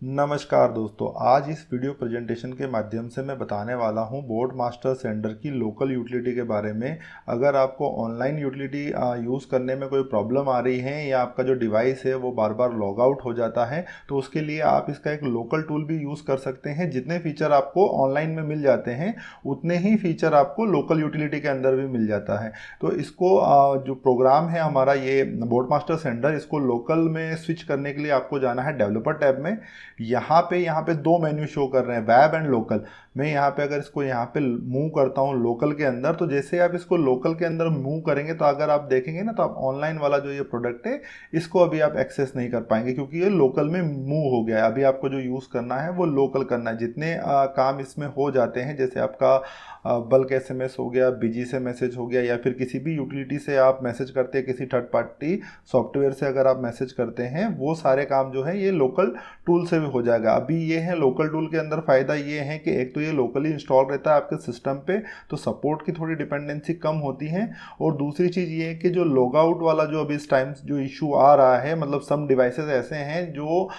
नमस्कार दोस्तों, आज इस वीडियो प्रेजेंटेशन के माध्यम से मैं बताने वाला हूं बोट मास्टर सेंडर की लोकल यूटिलिटी के बारे में। अगर आपको ऑनलाइन यूटिलिटी यूज़ करने में कोई प्रॉब्लम आ रही है या आपका जो डिवाइस है वो बार बार लॉग आउट हो जाता है तो उसके लिए आप इसका एक लोकल टूल भी यूज़ कर सकते हैं। जितने फीचर आपको ऑनलाइन में मिल जाते हैं उतने ही फीचर आपको लोकल यूटिलिटी के अंदर भी मिल जाता है। तो इसको जो प्रोग्राम है हमारा ये बोट मास्टर सेंडर, इसको लोकल में स्विच करने के लिए आपको जाना है डेवलपर टैब में। यहाँ पे दो मेन्यू शो कर रहे हैं, वेब एंड लोकल। मैं यहाँ पे अगर इसको यहाँ पे मूव करता हूँ लोकल के अंदर, तो जैसे आप इसको लोकल के अंदर मूव करेंगे तो अगर आप देखेंगे ना तो आप ऑनलाइन वाला जो ये प्रोडक्ट है इसको अभी आप एक्सेस नहीं कर पाएंगे क्योंकि ये लोकल में मूव हो गया है। अभी आपको जो यूज़ करना है वो लोकल करना है। जितने काम इसमें हो जाते हैं, जैसे आपका बल्क एसएमएस हो गया, बिजी से मैसेज हो गया, या फिर किसी भी यूटिलिटी से आप मैसेज करते हैं, किसी थर्ड पार्टी सॉफ्टवेयर से अगर आप मैसेज करते हैं, वो सारे काम जो है ये लोकल टूल से भी हो जाएगा। अभी ये है लोकल टूल के अंदर फ़ायदा ये है कि एक तो ये लोकली इंस्टॉल रहता है आपके सिस्टम पे, तो सपोर्ट की थोड़ी डिपेंडेंसी कम होती है। और दूसरी चीज़ ये है कि जो लॉग आउट वाला जो अभी इस टाइम जो इशू आ रहा है, मतलब सम डिवाइसेस ऐसे हैं जो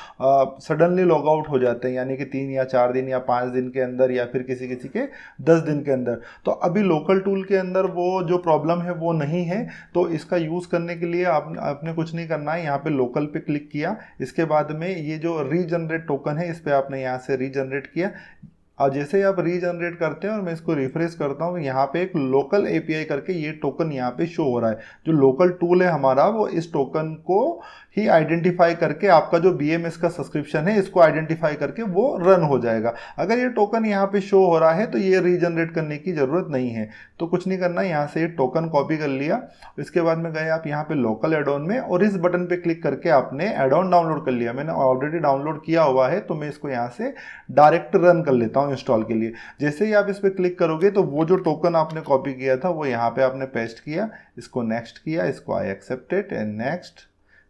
सडनली लॉग आउट हो जाते हैं, यानी कि 3 या 4 दिन या 5 दिन के अंदर, या फिर किसी किसी के 10 दिन के अंदर। तो अभी लोकल टूल के अंदर वो जो प्रॉब्लम है वो नहीं है। तो इसका यूज़ करने के लिए आपने कुछ नहीं करना है। यहाँ पे लोकल पे क्लिक किया, इसके बाद में ये जो रीजनरेट टोकन है इस पर आपने यहाँ से रीजनरेट किया। और जैसे ही आप रीजनरेट करते हैं और मैं इसको रिफ्रेश करता हूँ, यहाँ पे एक लोकल एपीआई करके ये टोकन यहाँ पे शो हो रहा है। जो लोकल टूल है हमारा वो इस टोकन को ही आइडेंटिफाई करके आपका जो बीएमएस का सब्सक्रिप्शन है इसको आइडेंटिफाई करके वो रन हो जाएगा। अगर ये टोकन यहाँ पे शो हो रहा है तो ये रीजनरेट करने की ज़रूरत नहीं है। तो कुछ नहीं करना, यहाँ से ये टोकन कॉपी कर लिया। इसके बाद में गए आप यहाँ पे लोकल एड ऑन में और इस बटन पे क्लिक करके आपने एड ऑन डाउनलोड कर लिया। मैंने ऑलरेडी डाउनलोड किया हुआ है तो मैं इसको यहाँ से डायरेक्ट रन कर लेता हूँ इंस्टॉल के लिए। जैसे ही आप इस पर क्लिक करोगे तो वो जो टोकन आपने कॉपी किया था वो यहाँ पे आपने पेस्ट किया, इसको नेक्स्ट किया, इसको आई एक्सेप्टेड एंड नेक्स्ट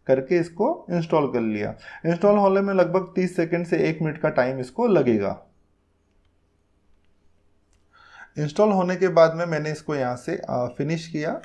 करके इसको इंस्टॉल कर लिया। इंस्टॉल होने में लगभग 30 सेकंड से 1 मिनट का टाइम इसको लगेगा। इंस्टॉल होने के बाद में मैंने इसको यहाँ से फिनिश किया।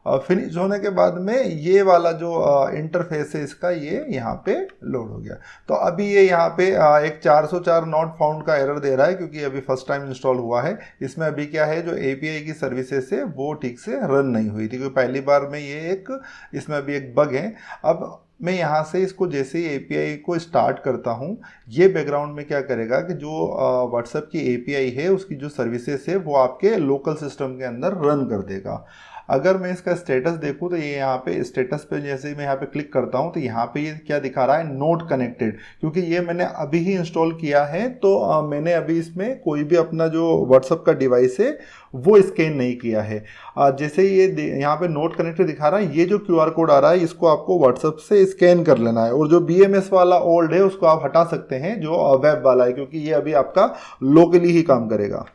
फिनिश होने के बाद में ये वाला जो इंटरफेस है इसका ये यहाँ पे लोड हो गया। तो अभी ये यहाँ पे एक 404 नॉट फाउंड का एरर दे रहा है क्योंकि अभी फर्स्ट टाइम इंस्टॉल हुआ है। इसमें अभी क्या है, जो एपीआई की सर्विसेज है वो ठीक से रन नहीं हुई थी क्योंकि पहली बार में ये एक इसमें अभी एक बग है। अब मैं यहाँ से इसको जैसे ही एपीआई को स्टार्ट करता हूँ, ये बैकग्राउंड में क्या करेगा कि जो व्हाट्सएप की एपीआई है उसकी जो सर्विसेज है वो आपके लोकल सिस्टम के अंदर रन कर देगा। अगर मैं इसका स्टेटस देखूँ तो ये यहाँ पे स्टेटस पे जैसे ही मैं यहाँ पे क्लिक करता हूँ तो यहाँ पे ये क्या दिखा रहा है, नोट कनेक्टेड। क्योंकि ये मैंने अभी ही इंस्टॉल किया है तो मैंने अभी इसमें कोई भी अपना जो व्हाट्सअप का डिवाइस है वो स्कैन नहीं किया है। जैसे ये यहाँ पे नोट कनेक्टेड दिखा रहा है, ये जो क्यूआर कोड आ रहा है इसको आपको व्हाट्सअप से स्कैन कर लेना है। और जो बीएमएस वाला ओल्ड है उसको आप हटा सकते हैं, जो वेब वाला है, क्योंकि ये अभी आपका लोकली ही काम करेगा।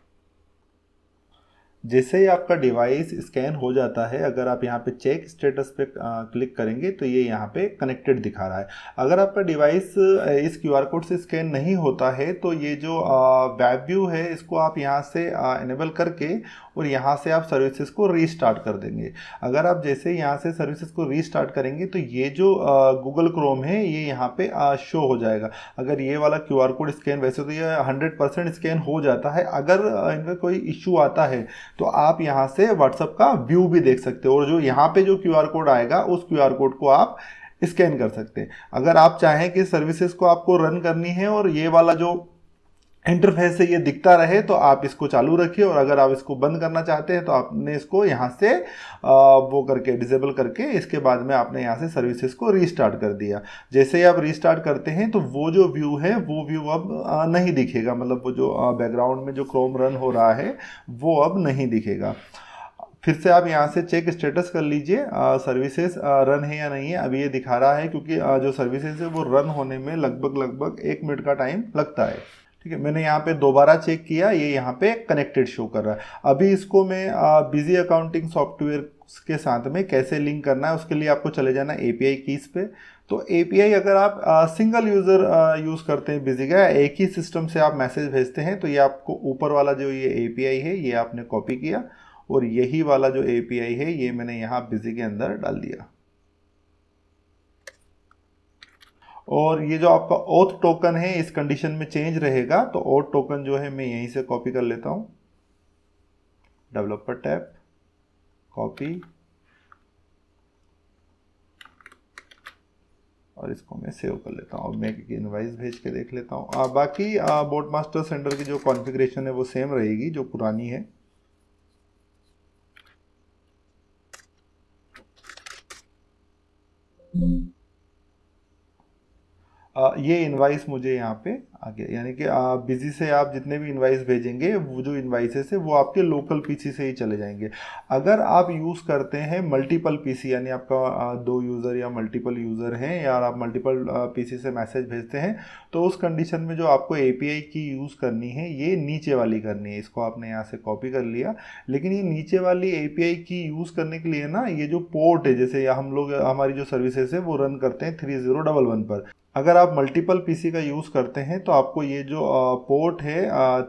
जैसे ही आपका डिवाइस स्कैन हो जाता है, अगर आप यहाँ पे चेक स्टेटस पे क्लिक करेंगे तो ये यहाँ पे कनेक्टेड दिखा रहा है। अगर आपका डिवाइस इस क्यूआर कोड से स्कैन नहीं होता है तो ये जो वेब व्यू है इसको आप यहाँ से इनेबल करके और यहाँ से आप सर्विसेज को रीस्टार्ट कर देंगे। अगर आप जैसे यहाँ से सर्विसेज को रीस्टार्ट करेंगे तो ये जो गूगल क्रोम है ये यहाँ पे शो हो जाएगा। अगर ये वाला क्यूआर कोड स्कैन, वैसे तो ये 100% स्कैन हो जाता है, अगर इनका कोई इश्यू आता है तो आप यहाँ से व्हाट्सएप का व्यू भी देख सकते हो और जो यहाँ पे जो क्यूआर कोड आएगा उस क्यूआर कोड को आप स्कैन कर सकते हैं। अगर आप चाहें कि सर्विसेज को आपको रन करनी है और ये वाला जो इंटरफेस से ये दिखता रहे तो आप इसको चालू रखिए, और अगर आप इसको बंद करना चाहते हैं तो आपने इसको यहाँ से वो करके डिसेबल करके इसके बाद में आपने यहाँ से सर्विसेज को रीस्टार्ट कर दिया। जैसे ही आप रीस्टार्ट करते हैं तो वो जो व्यू है वो व्यू अब नहीं दिखेगा, मतलब वो जो बैकग्राउंड में जो क्रोम रन हो रहा है वो अब नहीं दिखेगा। फिर से आप यहाँ से चेक स्टेटस कर लीजिए सर्विसेज रन है या नहीं है। अभी ये दिखा रहा है क्योंकि जो सर्विसेज है वो रन होने में लगभग 1 मिनट का टाइम लगता है। ठीक है, मैंने यहाँ पे दोबारा चेक किया, ये यहाँ पे कनेक्टेड शो कर रहा है। अभी इसको मैं बिजी अकाउंटिंग सॉफ्टवेयर के साथ में कैसे लिंक करना है उसके लिए आपको चले जाना एपीआई कीज पे। तो एपीआई अगर आप सिंगल यूज़र यूज़ करते हैं बिजी का, एक ही सिस्टम से आप मैसेज भेजते हैं, तो ये आपको ऊपर वाला जो ये एपीआई है ये आपने कॉपी किया और यही वाला जो एपीआई है ये मैंने यहाँ बिजी के अंदर डाल दिया। और ये जो आपका ओथ टोकन है इस कंडीशन में चेंज रहेगा, तो ओथ टोकन जो है मैं यहीं से कॉपी कर लेता हूँ, डेवलपर टैब, कॉपी, और इसको मैं सेव कर लेता हूँ। अब मैं एक इनवाइस भेज के देख लेता हूँ। बाकी बोट मास्टर सेंडर की जो कॉन्फ़िगरेशन है वो सेम रहेगी जो पुरानी है। ये इनवाइस मुझे यहाँ पे आ गया, यानी कि बिजी से आप जितने भी इनवाइस भेजेंगे वो जो इनवाइसेस है वो आपके लोकल पीसी से ही चले जाएंगे। अगर आप यूज़ करते हैं मल्टीपल पीसी, यानी आपका दो यूज़र या मल्टीपल यूज़र हैं, या आप मल्टीपल पीसी से मैसेज भेजते हैं, तो उस कंडीशन में जो आपको एपीआई की यूज़ करनी है ये नीचे वाली करनी है। इसको आपने यहाँ से कॉपी कर लिया, लेकिन ये नीचे वाली एपीआई की यूज़ करने के लिए ना ये जो पोर्ट है, जैसे हम लोग हमारी जो सर्विसेज है वो रन करते हैं 3011 पर। अगर आप मल्टीपल पीसी का यूज़ करते हैं तो आपको ये जो पोर्ट है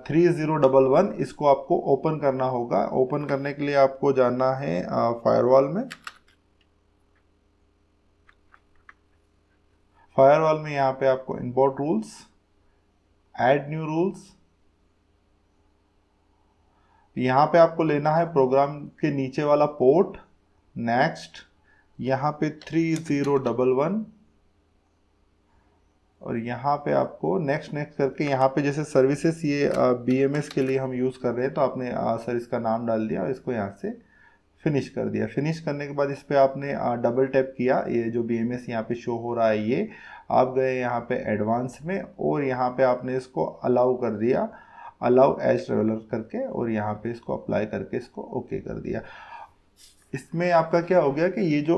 3011, इसको आपको ओपन करना होगा। ओपन करने के लिए आपको जाना है फायरवॉल में। फायरवॉल में यहाँ पे आपको import rules, add new rules, यहाँ पे आपको लेना है प्रोग्राम के नीचे वाला पोर्ट, नेक्स्ट, यहाँ पे 3011, और यहाँ पे आपको नेक्स्ट नेक्स्ट करके यहाँ पे जैसे सर्विसेज ये बीएमएस के लिए हम यूज़ कर रहे हैं, तो आपने सर इसका नाम डाल दिया और इसको यहाँ से फिनिश कर दिया। फिनिश करने के बाद इस पर आपने डबल टैप किया, ये जो बीएमएस यहाँ पे शो हो रहा है ये आप गए यहाँ पे एडवांस में, और यहाँ पे आपने इसको अलाउ कर दिया, अलाउ एज ट्रेवलर करके, और यहाँ पे इसको अप्लाई करके इसको ओके कर दिया। इसमें आपका क्या हो गया कि ये जो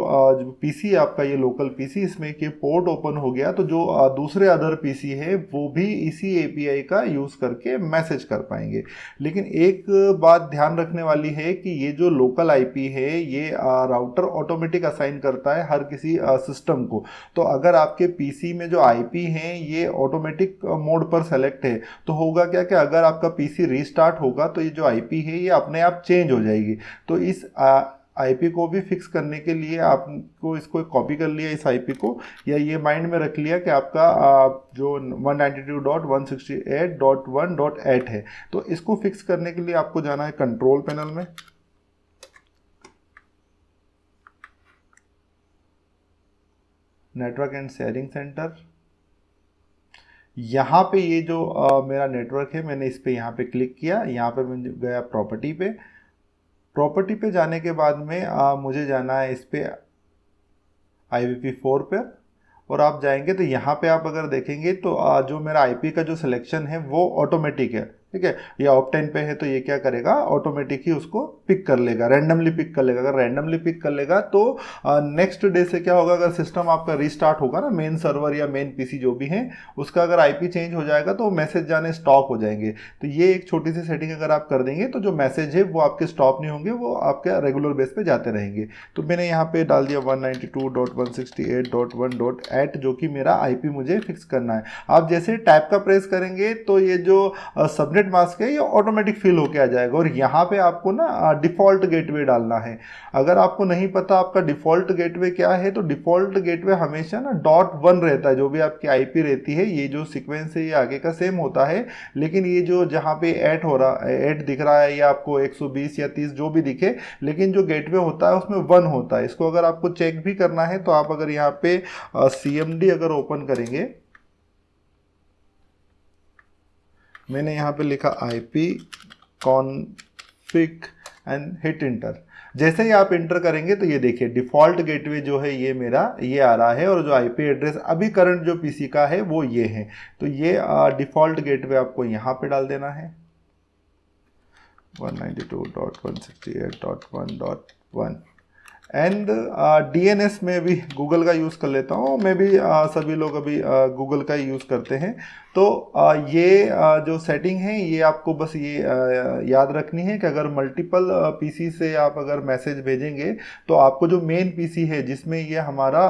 पीसी आपका ये लोकल पीसी, इसमें कि पोर्ट ओपन हो गया, तो जो दूसरे अदर पीसी है वो भी इसी एपीआई का यूज़ करके मैसेज कर पाएंगे। लेकिन एक बात ध्यान रखने वाली है कि ये जो लोकल आईपी है ये राउटर ऑटोमेटिक असाइन करता है हर किसी सिस्टम को। तो अगर आपके पीसी में जो आईपी हैं ये ऑटोमेटिक मोड पर सेलेक्ट है, तो होगा क्या कि अगर आपका पीसी रीस्टार्ट होगा तो ये जो आईपी है ये अपने आप चेंज हो जाएगी। तो इस आईपी को भी फिक्स करने के लिए आपको इसको कॉपी कर लिया इस आईपी को, या ये माइंड में रख लिया कि आपका जो 192.168.1.8 है। तो इसको फिक्स करने के लिए आपको जाना है कंट्रोल पैनल में, नेटवर्क एंड शेयरिंग सेंटर। यहाँ पे ये जो मेरा नेटवर्क है मैंने इस पर यहाँ पे क्लिक किया, यहाँ पे मैं गया प्रॉपर्टी पे। प्रॉपर्टी पे जाने के बाद में मुझे जाना है इस पे IPv4 पे, और आप जाएंगे तो यहाँ पे आप अगर देखेंगे तो जो मेरा आईपी का जो सिलेक्शन है वो ऑटोमेटिक है, ठीक है। ये ऑप्टेन पे है तो ये क्या करेगा, ऑटोमेटिक ही उसको पिक कर लेगा, रैंडमली पिक कर लेगा। अगर रैंडमली पिक कर लेगा तो नेक्स्ट डे से क्या होगा, अगर सिस्टम आपका रीस्टार्ट होगा ना, मेन सर्वर या मेन पीसी जो भी है उसका अगर आईपी चेंज हो जाएगा तो मैसेज जाने स्टॉप हो जाएंगे। तो ये एक छोटी सी सेटिंग अगर आप कर देंगे तो जो मैसेज है वो आपके स्टॉप नहीं होंगे, वो आपके रेगुलर बेस पे जाते रहेंगे। तो मैंने यहाँ पे डाल दिया 192.168.1.8 जो कि मेरा आईपी मुझे फिक्स करना है। आप जैसे टैब का प्रेस करेंगे तो ये जो सबनेट मास्क है ये ऑटोमेटिक फिल होके आ जाएगा, और यहाँ पे आपको ना डिफ़ॉल्ट गेटवे डालना है। अगर आपको नहीं पता आपका डिफ़ॉल्ट गेटवे क्या है, तो डिफ़ॉल्ट गेटवे हमेशा ना .1 रहता है। जो भी आपकी आईपी रहती है, ये जो सीक्वेंस है ये आगे का सेम होता है, लेकिन ये जो जहाँ पे 8 हो रहा है, 8 दिख रहा है, या आपको 120 या 30 जो भी दिखे, लेकिन जो गेटवे होता है उसमें 1 होता है। इसको अगर आपको चेक भी करना है तो आप अगर यहाँ पे CMD अगर ओपन करेंगे, मैंने यहाँ पे लिखा IP config and hit inter. जैसे ही आप इंटर करेंगे तो ये देखिए डिफ़ॉल्ट गेटवे जो है ये मेरा ये आ रहा है, और जो आईपी एड्रेस अभी करंट जो पीसी का है वो ये है। तो ये डिफ़ॉल्ट गेटवे आपको यहाँ पे डाल देना है 192.168.1.1। एंड DNS में भी गूगल का यूज़ कर लेता हूँ मैं भी, सभी लोग अभी गूगल का ही यूज़ करते हैं। तो ये जो सेटिंग है ये आपको बस ये याद रखनी है कि अगर मल्टीपल पीसी से आप अगर मैसेज भेजेंगे तो आपको जो मेन पीसी है जिसमें ये हमारा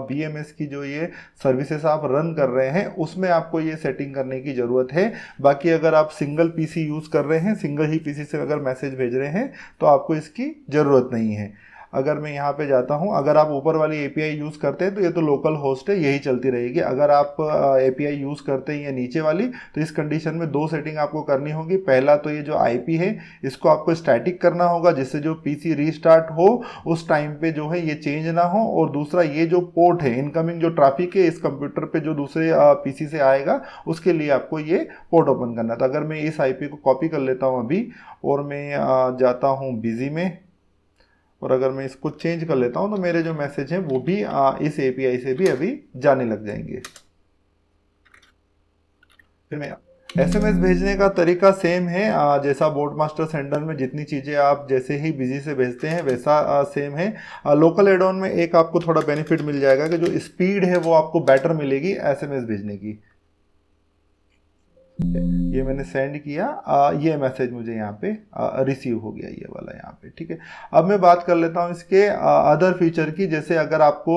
BMS की जो ये सर्विसेज आप रन कर रहे हैं उसमें आपको ये सेटिंग करने की ज़रूरत है। बाकी अगर आप सिंगल पीसी यूज़ कर रहे हैं, सिंगल ही पीसी से अगर मैसेज भेज रहे हैं तो आपको इसकी ज़रूरत नहीं है। अगर मैं यहाँ पे जाता हूँ, अगर आप ऊपर वाली एपीआई यूज़ करते हैं तो ये तो लोकल होस्ट है, यही चलती रहेगी। अगर आप एपीआई यूज़ करते हैं ये नीचे वाली, तो इस कंडीशन में दो सेटिंग आपको करनी होगी। पहला तो ये जो आईपी है इसको आपको स्टैटिक करना होगा, जिससे जो पीसी रीस्टार्ट हो उस टाइम पे जो है ये चेंज ना हो। और दूसरा, ये जो पोर्ट है, इनकमिंग जो ट्रैफिक है इस कंप्यूटर पे जो दूसरे पीसी से आएगा, उसके लिए आपको ये पोर्ट ओपन करना है। तो अगर मैं इस आईपी को कॉपी कर लेता हूँ अभी, और मैं जाता हूँ बिजी में, और अगर मैं इसको चेंज कर लेता हूँ तो मेरे जो मैसेज हैं वो भी इस एपीआई से भी अभी जाने लग जाएंगे। फिर मैं एसएमएस भेजने का तरीका सेम है, जैसा बोटमास्टर सेंडर में जितनी चीज़ें आप जैसे ही बिजी से भेजते हैं वैसा सेम है। लोकल एड ऑन में एक आपको थोड़ा बेनिफिट मिल जाएगा कि जो स्पीड है वो आपको बेटर मिलेगी एसएमएस भेजने की। ये मैंने सेंड किया, ये मैसेज मुझे यहाँ पे रिसीव हो गया, ये वाला यहाँ पे, ठीक है। अब मैं बात कर लेता हूँ इसके अदर फीचर की, जैसे अगर आपको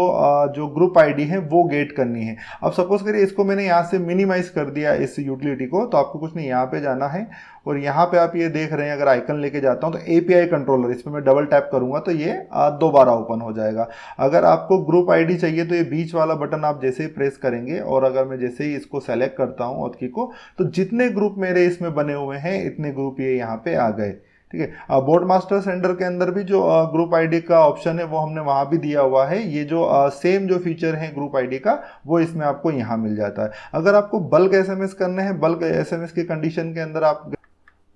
जो ग्रुप आईडी है वो गेट करनी है। अब सपोज करिए इसको मैंने यहाँ से मिनिमाइज कर दिया इस यूटिलिटी को, तो आपको कुछ नहीं, यहाँ पे जाना है और यहाँ पे आप ये देख रहे हैं, अगर आइकन लेके जाता हूँ तो एपीआई कंट्रोलर, इस पर मैं डबल टैप करूंगा तो ये दोबारा ओपन हो जाएगा। अगर आपको ग्रुप आईडी चाहिए तो ये बीच वाला बटन आप जैसे ही प्रेस करेंगे, और अगर मैं जैसे ही इसको सेलेक्ट करता हूँ ऑथ की को, तो जितने ग्रुप मेरे इसमें बने हुए हैं इतने ग्रुप ये यहाँ पे आ गए, ठीक है। बोटमास्टर सेंडर के अंदर भी जो ग्रुप आईडी का ऑप्शन है वो हमने वहां भी दिया हुआ है। ये जो सेम जो फीचर है ग्रुप आईडी का वो इसमें आपको यहाँ मिल जाता है। अगर आपको बल्क एसएमएस करने हैं, बल्क एसएमएस की कंडीशन के अंदर आप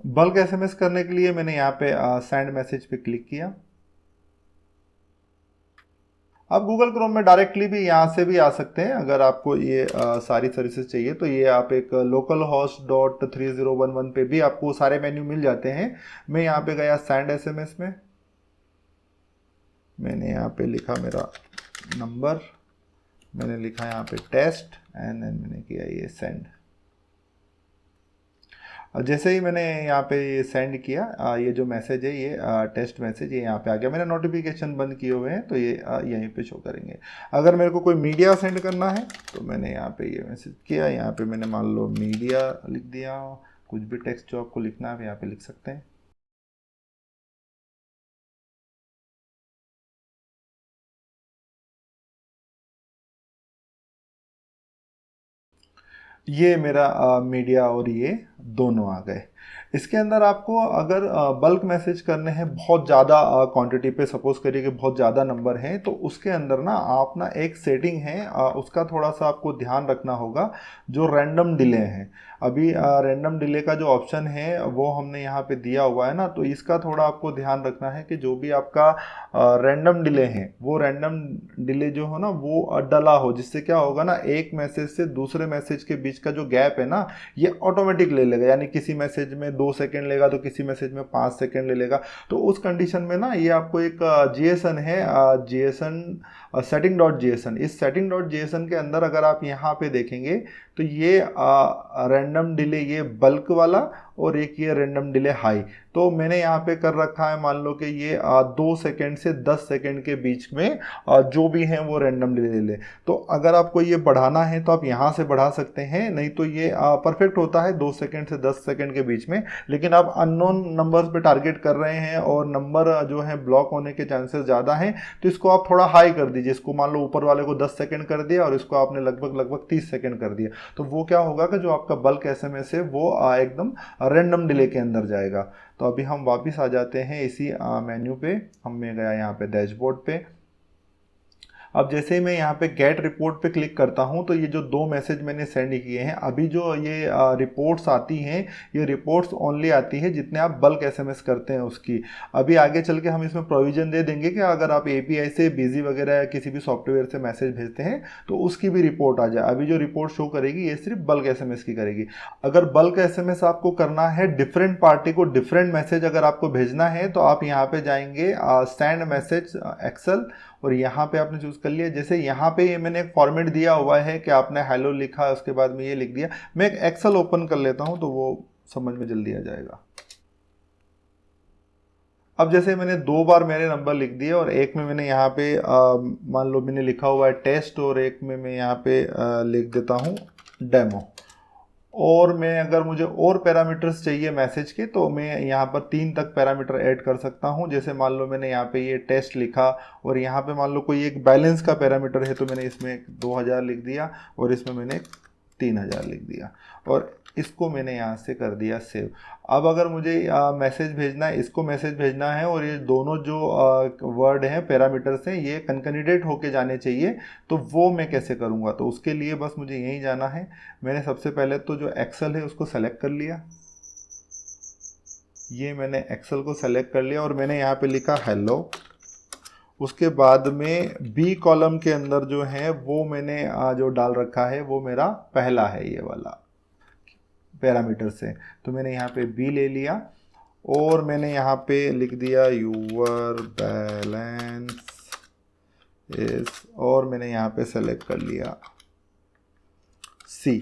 बल्क एसएमएस करने के लिए मैंने यहाँ पे सेंड मैसेज पे क्लिक किया। आप गूगल क्रोम में डायरेक्टली भी यहाँ से भी आ सकते हैं। अगर आपको ये सारी सर्विसेज चाहिए तो ये आप एक लोकल होस्ट .3011 पे भी आपको सारे मेन्यू मिल जाते हैं। मैं यहाँ पे गया सेंड एसएमएस में, मैंने यहाँ पे लिखा मेरा नंबर, मैंने लिखा यहाँ पे टेस्ट, एंड मैंने किया ये सेंड। जैसे ही मैंने यहाँ पे ये सेंड किया, ये जो मैसेज है ये टेस्ट मैसेज ये यहाँ पे आ गया। मैंने नोटिफिकेशन बंद किए हुए हैं तो ये यहीं पे शो करेंगे। अगर मेरे को कोई मीडिया सेंड करना है तो मैंने यहाँ पे ये मैसेज किया, यहाँ पे मैंने मान लो मीडिया लिख दिया, कुछ भी टेक्स्ट जो आपको लिखना है यहाँ पे लिख सकते हैं। ये मेरा मीडिया और ये दोनों आ गए। इसके अंदर आपको अगर बल्क मैसेज करने हैं बहुत ज़्यादा क्वांटिटी पे, सपोज करिए कि बहुत ज़्यादा नंबर हैं, तो उसके अंदर ना आप ना एक सेटिंग है उसका थोड़ा सा आपको ध्यान रखना होगा, जो रैंडम डिले है। अभी रैंडम डिले का जो ऑप्शन है वो हमने यहाँ पे दिया हुआ है ना, तो इसका थोड़ा आपको ध्यान रखना है कि जो भी आपका रैंडम डिले है वो रैंडम डिले जो हो ना वो डला हो, जिससे क्या होगा ना, एक मैसेज से दूसरे मैसेज के बीच का जो गैप है ना ये ऑटोमेटिक ले लेगा। यानी किसी मैसेज में 2 सेकंड लेगा तो किसी मैसेज में 5 सेकंड ले लेगा। तो उस कंडीशन में ना ये आपको एक जीएसएन है, जीएसएन setting.json, इस setting.json के अंदर अगर आप यहाँ पे देखेंगे तो ये रैंडम डिले, ये बल्क वाला, और एक ये रैंडम डिले हाई, तो मैंने यहाँ पे कर रखा है मान लो कि ये 2 सेकंड से 10 सेकंड के बीच में जो भी हैं वो रैंडम डिले ले। तो अगर आपको ये बढ़ाना है तो आप यहाँ से बढ़ा सकते हैं, नहीं तो ये परफेक्ट होता है 2 सेकंड से 10 सेकंड के बीच में। लेकिन आप अननोन नंबर्स पे टारगेट कर रहे हैं और नंबर जो है ब्लॉक होने के चांसेस ज़्यादा हैं, तो इसको आप थोड़ा हाई कर दीजिए। इसको मान लो ऊपर वाले को 10 सेकंड कर दिया और इसको आपने लगभग 30 सेकंड कर दिया, तो वो क्या होगा कि जो आपका बल्क एसएमएस है वो एकदम रैंडम डिले के अंदर जाएगा। तो अभी हम वापस आ जाते हैं इसी मेन्यू पे, मैं गया यहाँ पे डैशबोर्ड पे। अब जैसे ही मैं यहाँ पे गेट रिपोर्ट पे क्लिक करता हूँ तो ये जो 2 मैसेज मैंने सेंड किए हैं, अभी जो ये रिपोर्ट्स आती हैं ये रिपोर्ट्स ओनली आती है जितने आप बल्क एसएमएस करते हैं उसकी। अभी आगे चल के हम इसमें प्रोविजन दे देंगे कि अगर आप एपीआई से बिजी वगैरह या किसी भी सॉफ्टवेयर से मैसेज भेजते हैं तो उसकी भी रिपोर्ट आ जाए। अभी जो रिपोर्ट शो करेगी ये सिर्फ बल्क एसएमएस की करेगी। अगर बल्क एसएमएस आपको करना है, डिफरेंट पार्टी को डिफरेंट मैसेज अगर आपको भेजना है, तो आप यहाँ पे जाएंगे सेंड मैसेज एक्सेल, और यहाँ पे आपने चूज़ कर लिया। जैसे यहाँ पे मैंने एक फॉर्मेट दिया हुआ है कि आपने हेलो लिखा, उसके बाद में ये लिख दिया। मैं एक एक्सेल ओपन कर लेता हूँ तो वो समझ में जल्दी आ जाएगा। अब जैसे मैंने 2 बार मेरे नंबर लिख दिए और एक में मैंने यहाँ पे मान लो मैंने लिखा हुआ है टेस्ट, और एक में मैं यहाँ पे लिख देता हूँ डेमो। और मैं अगर मुझे और पैरामीटर्स चाहिए मैसेज के तो मैं यहाँ पर 3 तक पैरामीटर ऐड कर सकता हूँ। जैसे मान लो मैंने यहाँ पे ये टेस्ट लिखा और यहाँ पे मान लो कोई एक बैलेंस का पैरामीटर है तो मैंने इसमें 2000 लिख दिया और इसमें मैंने 3000 लिख दिया और इसको मैंने यहाँ से कर दिया सेव। अब अगर मुझे मैसेज भेजना है, इसको मैसेज भेजना है और ये दोनों जो वर्ड हैं पैरामीटर्स हैं ये कंकैटिनेट होके जाने चाहिए, तो वो मैं कैसे करूँगा? तो उसके लिए बस मुझे यहीं जाना है। मैंने सबसे पहले तो जो एक्सेल है उसको सेलेक्ट कर लिया, ये मैंने एक्सेल को सेलेक्ट कर लिया और मैंने यहाँ पे लिखा हेलो। उसके बाद में बी कॉलम के अंदर जो है वो मैंने जो डाल रखा है वो मेरा पहला है ये वाला पैरामीटर से, तो मैंने यहाँ पे बी ले लिया और मैंने यहाँ पे लिख दिया यूर बैलेंस इज, और मैंने यहाँ पे सेलेक्ट कर लिया सी।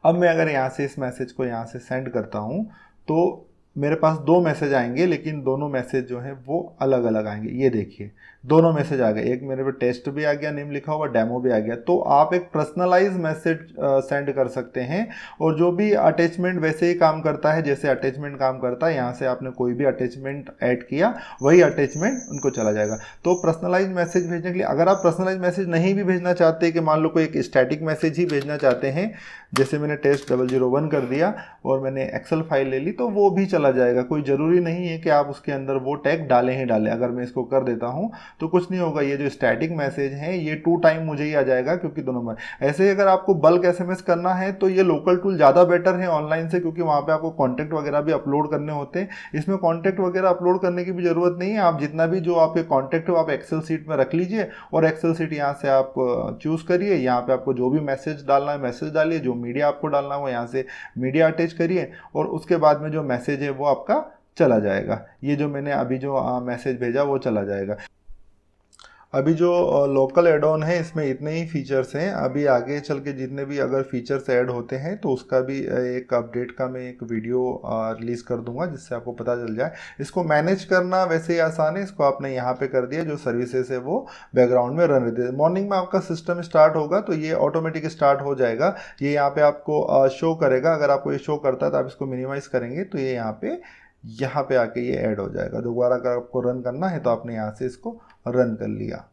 अब मैं अगर यहाँ से इस मैसेज को यहाँ से सेंड करता हूँ तो मेरे पास 2 मैसेज आएंगे, लेकिन दोनों मैसेज जो हैं वो अलग अलग आएंगे। ये देखिए दोनों मैसेज आ गए, एक मेरे पे टेस्ट भी आ गया नेम लिखा हुआ, डेमो भी आ गया। तो आप एक पर्सनलाइज मैसेज सेंड कर सकते हैं और जो भी अटैचमेंट वैसे ही काम करता है जैसे अटैचमेंट काम करता है। यहाँ से आपने कोई भी अटैचमेंट ऐड किया वही अटैचमेंट उनको चला जाएगा। तो पर्सनलाइज मैसेज भेजने के लिए अगर आप पर्सनलाइज मैसेज नहीं भी भेजना चाहते कि मान लो कोई एक स्टैटिक मैसेज ही भेजना चाहते हैं, जैसे मैंने टेस्ट 001 कर दिया और मैंने एक्सेल फाइल ले ली, तो वो भी चला जाएगा। कोई ज़रूरी नहीं है कि आप उसके अंदर वो टैग डालें ही डालें। अगर मैं इसको कर देता हूँ तो कुछ नहीं होगा, ये जो स्टैटिक मैसेज हैं ये 2 टाइम मुझे ही आ जाएगा क्योंकि दोनों में। ऐसे ही अगर आपको बल्क एसएमएस करना है तो ये लोकल टूल ज़्यादा बेटर है ऑनलाइन से, क्योंकि वहाँ पर आपको कॉन्टैक्ट वगैरह भी अपलोड करने होते हैं। इसमें कॉन्टैक्ट वगैरह अपलोड करने की भी ज़रूरत नहीं है। आप जितना भी जो आपके कॉन्टैक्ट हो आप एक्सेल सीट में रख लीजिए और एक्सेल सीट यहाँ से आप चूज़ करिए। यहाँ पर आपको जो भी मैसेज डालना है मैसेज डालिए, जो मीडिया आपको डालना है वो यहाँ से मीडिया अटैच करिए और उसके बाद में जो मैसेज है वो आपका चला जाएगा। ये जो मैंने अभी जो मैसेज भेजा वो चला जाएगा। अभी जो लोकल एड ऑन है इसमें इतने ही फीचर्स हैं। अभी आगे चल के जितने भी अगर फीचर्स ऐड होते हैं तो उसका भी एक अपडेट का मैं एक वीडियो रिलीज़ कर दूंगा जिससे आपको पता चल जाए। इसको मैनेज करना वैसे ही आसान है। इसको आपने यहाँ पे कर दिया, जो सर्विसेज है वो बैकग्राउंड में रन रहती है। मॉर्निंग में आपका सिस्टम स्टार्ट होगा तो ये ऑटोमेटिक स्टार्ट हो जाएगा। ये यहाँ पे आपको शो करेगा। अगर आपको ये शो करता है तो आप इसको मिनिमाइज़ करेंगे तो ये यहाँ पे आके ये ऐड हो जाएगा। दोबारा अगर आपको रन करना है तो आपने यहाँ से इसको रन कर लिया।